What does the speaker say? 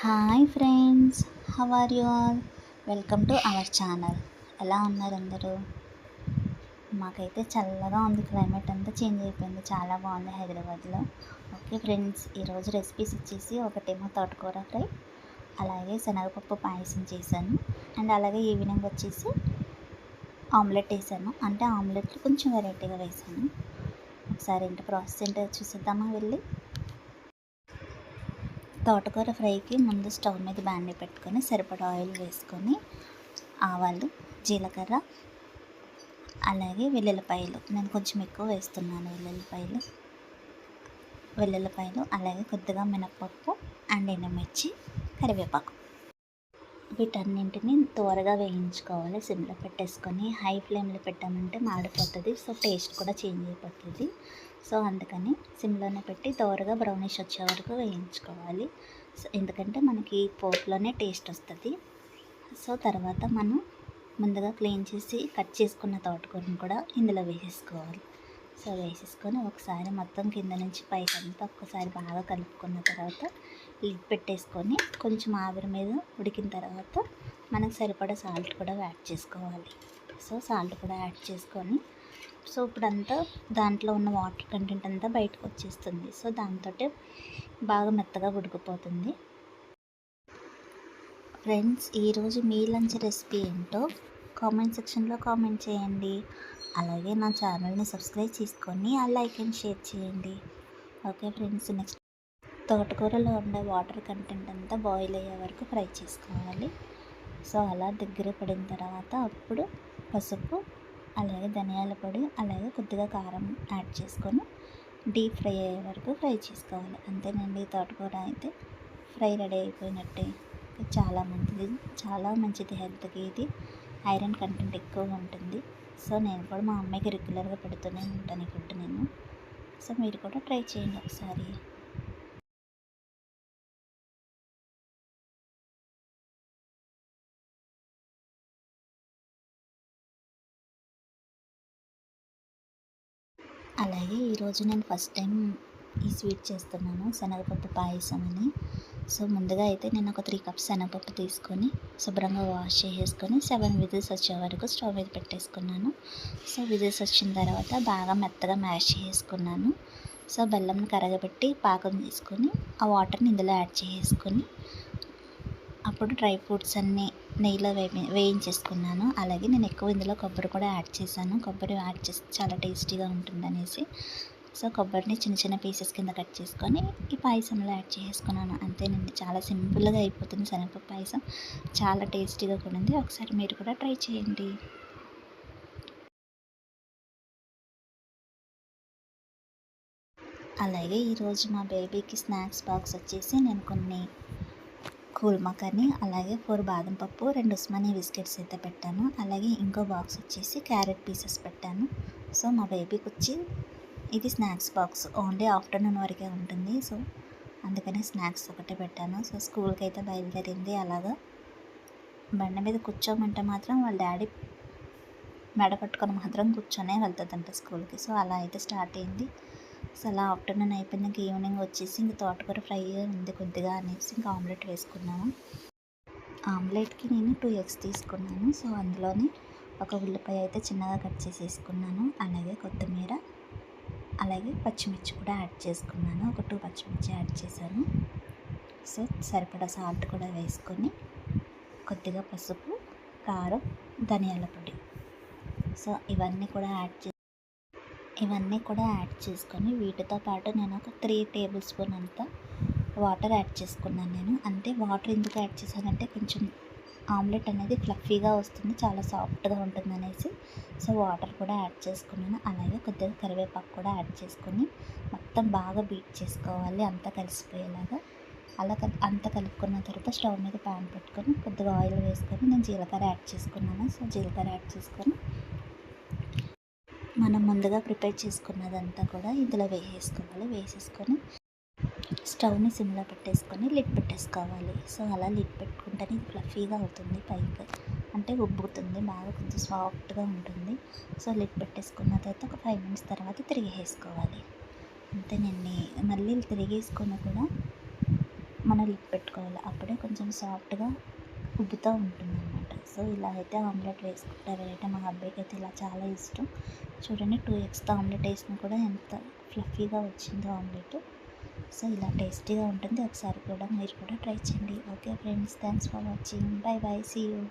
Hi friends, how are you all? Welcome to our channel. ఎలా ఉన్నారు అందరూ? మాకైతే చల్లగా ఉంది, క్లైమేట్ అంతా చేంజ్ అయిపోయింది, చాలా బాగుంది హైదరాబాద్లో. ఓకే ఫ్రెండ్స్, ఈరోజు రెసిపీస్ వచ్చేసి ఒకటేమో తోటకూర ఫ్రై, అలాగే శనగపప్పు పాయసం చేశాను. అండ్ అలాగే ఈవినింగ్ వచ్చేసి ఆమ్లెట్ వేసాను. అంటే ఆమ్లెట్ కొంచెం వెరైటీగా వేసాను. ఒకసారి ఏంటో ప్రాసెస్ ఏంటో చూసేద్దామా వెళ్ళి. తోటకూర ఫ్రైకి ముందు స్టవ్ మీద బాండీ పెట్టుకొని సరిపడా ఆయిల్ వేసుకొని ఆవాలు, జీలకర్ర, అలాగే వెల్లుల్లిపాయలు, నేను కొంచెం ఎక్కువ వేస్తున్నాను వెల్లుల్లిపాయలు, అలాగే కొద్దిగా మినపప్పు అండ్ ఎండుమిర్చి, కరివేపాకు. వీటన్నింటిని త్వరగా వేయించుకోవాలి. సిమ్లో పెట్టేసుకొని హై ఫ్లేమ్లో పెట్టామంటే మాడిపోతుంది, సో టేస్ట్ కూడా చేంజ్ అయిపోతుంది. సో అందుకని సిమ్లోనే పెట్టి త్వరగా బ్రౌనిష్ వచ్చే వరకు వేయించుకోవాలి. సో ఎందుకంటే మనకి పోపులోనే టేస్ట్ వస్తుంది. సో తర్వాత మనం ముందుగా క్లీన్ చేసి కట్ చేసుకున్న తోటకూరను కూడా ఇందులో వేసేసుకోవాలి. సో వేసేసుకొని ఒకసారి మొత్తం కింద నుంచి పైకి అంతా ఒక్కసారి బాగా కలుపుకున్న తర్వాత లిడ్ పెట్టేసుకొని కొంచెం ఆవిరి మీద ఉడికిన తర్వాత మనకు సరిపడా సాల్ట్ కూడా యాడ్ చేసుకోవాలి. సో సాల్ట్ కూడా యాడ్ చేసుకొని సో ఇప్పుడంతా దాంట్లో ఉన్న వాటర్ కంటెంట్ అంతా బయటకు వచ్చేస్తుంది. సో దాంతో బాగా మెత్తగా ఉడికిపోతుంది. ఫ్రెండ్స్, ఈరోజు మీ లంచ్ రెసిపీ ఏంటో కామెంట్ సెక్షన్లో కామెంట్ చేయండి. అలాగే నా ఛానల్ని సబ్స్క్రైబ్ చేసుకొని ఆ లైక్ అండ్ షేర్ చేయండి. ఓకే ఫ్రెండ్స్, నెక్స్ట్ తోటకూరలో ఉండే వాటర్ కంటెంట్ అంతా బాయిల్ అయ్యే వరకు ఫ్రై చేసుకోవాలి. సో అలా దగ్గర పడిన తర్వాత అప్పుడు పసుపు, అలాగే ధనియాల పొడి, అలాగే కొద్దిగా కారం యాడ్ చేసుకొని డీప్ ఫ్రై అయ్యే వరకు ఫ్రై చేసుకోవాలి. అంతేనండి, తోటకూర అయితే ఫ్రై రెడీ అయిపోయినట్టే. చాలా మంచిది హెల్త్కి. ఇది ఐరన్ కంటెంట్ ఎక్కువగా ఉంటుంది. సో నేను కూడా మా అమ్మాయికి రెగ్యులర్గా పెడుతూనే ఉంటాను ఈ ఫుడ్ నేను. సో మీరు కూడా ట్రై చేయండి ఒకసారి. అలాగే ఈరోజు నేను ఫస్ట్ టైం ఈ స్వీట్ చేస్తున్నాను, శనగపప్పు పాయసం అని. సో ముందుగా అయితే నేను ఒక 3 కప్స్ శనగపప్పు తీసుకొని శుభ్రంగా వాష్ చేసేసుకొని 7 విజిల్స్ వచ్చే వరకు స్టవ్ మీద పెట్టేసుకున్నాను. సో విజిల్స్ వచ్చిన తర్వాత బాగా మెత్తగా మ్యాష్ చేసుకున్నాను. సో బెల్లం కరగబెట్టి పాకం తీసుకొని ఆ వాటర్ని ఇందులో యాడ్ చేసుకొని అప్పుడు డ్రై ఫ్రూట్స్ అన్నీ నెయ్యిలో వేయించేసుకున్నాను. అలాగే నేను ఎక్కువ ఇందులో కొబ్బరి కూడా యాడ్ చేశాను. కొబ్బరి యాడ్ చేస్తే చాలా టేస్టీగా ఉంటుందనేసి సో కొబ్బరిని చిన్న చిన్న పీసెస్ కింద కట్ చేసుకొని ఈ పాయసంలో యాడ్ చేసుకున్నాను. అంతేనండి, చాలా సింపుల్గా అయిపోతుంది శనగపప్పు పాయసం. చాలా టేస్టీగా కూడా ఉంది. ఒకసారి మీరు కూడా ట్రై చేయండి. అలాగే ఈరోజు మా బేబీకి స్నాక్స్ బాక్స్ వచ్చేసి నేను కొన్ని కూల్ మకాని, అలాగే 4 బాదం పప్పు, 2 ఉస్మానియా బిస్కెట్స్ అయితే పెట్టాను. అలాగే ఇంకో బాక్స్ వచ్చేసి క్యారెట్ పీసెస్ పెట్టాను. సో మా బేబీకి వచ్చి ఇది స్నాక్స్ బాక్స్ ఓన్లీ ఆఫ్టర్నూన్ వరకే ఉంటుంది. సో అందుకని స్నాక్స్ ఒకటే పెట్టాను. సో స్కూల్కి అయితే బయలుదేరింది. అలాగా బండి మీద కూర్చోమంటే మాత్రం వాళ్ళ డాడీ మెడ పట్టుకొని మాత్రం కూర్చొనే వెళ్తుందంట స్కూల్కి. సో అలా అయితే స్టార్ట్ అయింది. సో అలా ఆఫ్టర్నూన్ అయిపోయింది. ఈవినింగ్ వచ్చేసి ఇంక తోటకూర ఫ్రై ఉంది కొద్దిగా అనేసి ఇంకా ఆమ్లెట్ వేసుకున్నాను. ఆమ్లెట్కి నేను 2 ఎగ్స్ తీసుకున్నాను. సో అందులోనే ఒక ఉల్లిపాయ అయితే చిన్నగా కట్ చేసి వేసుకున్నాను. అలాగే కొత్తిమీర, అలాగే పచ్చిమిర్చి కూడా యాడ్ చేసుకున్నాను. ఒక 2 పచ్చిమిర్చి యాడ్ చేశాను. సో సరిపడా సాల్ట్ కూడా వేసుకొని కొద్దిగా పసుపు, కారం, ధనియాల పొడి, సో ఇవన్నీ కూడా యాడ్ చేసుకొని వీటితో పాటు నేను ఒక 3 టేబుల్ స్పూన్ అంతా వాటర్ యాడ్ చేసుకున్నాను నేను. అంతే, వాటర్ ఎందుకు యాడ్ చేశానంటే కొంచెం ఆమ్లెట్ అనేది ఫ్లఫీగా వస్తుంది, చాలా సాఫ్ట్గా ఉంటుంది అనేసి. సో వాటర్ కూడా యాడ్ చేసుకున్నాను. అలాగే కొద్దిగా కరివేపాకు కూడా యాడ్ చేసుకొని మొత్తం బాగా బీట్ చేసుకోవాలి, అంతా కలిసిపోయేలాగా. అంతా కలుపుకున్న తర్వాత స్టవ్ మీద ప్యాన్ పెట్టుకొని కొద్దిగా ఆయిల్ వేసుకొని నేను జీలకర్ర యాడ్ చేసుకున్నాను. సో జీలకర్ర యాడ్ చేసుకొని మనం ముందుగా ప్రిపేర్ చేసుకున్నదంతా కూడా ఇందులో వేసేసుకొని స్టవ్ని సిమ్లో పెట్టేసుకొని లిడ్ పెట్టేసుకోవాలి. సో అలా లిడ్ పెట్టుకుంటేనే ఇది ఫ్లఫీగా అవుతుంది, పైకి అంటే ఉబ్బుతుంది, బాగా కొంచెం సాఫ్ట్గా ఉంటుంది. సో లిడ్ పెట్టేసుకున్న తర్వాత ఒక 5 మినిట్స్ తర్వాత వేసుకోవాలి. అంతేనండి. మళ్ళీ తిరిగేసుకొని కూడా మన లిడ్ పెట్టుకోవాలి. అప్పుడే కొంచెం సాఫ్ట్గా ఉబ్బుతూ ఉంటుందన్నమాట. సో ఇలా అయితే ఆమ్లెట్ వేసుకుంటారైతే మా అబ్బాయికి అయితే ఇలా చాలా ఇష్టం. చూడండి 2 ఎగ్స్‌తో ఆమ్లెట్ వేసినా కూడా ఎంత ఫ్లఫీగా వచ్చిందో ఆమ్లెట్. సో ఇలా టేస్టీగా ఉంటుంది. ఒకసారి కూడా మీరు కూడా ట్రై చేయండి. Okay friends, thanks for watching. Bye bye. See you.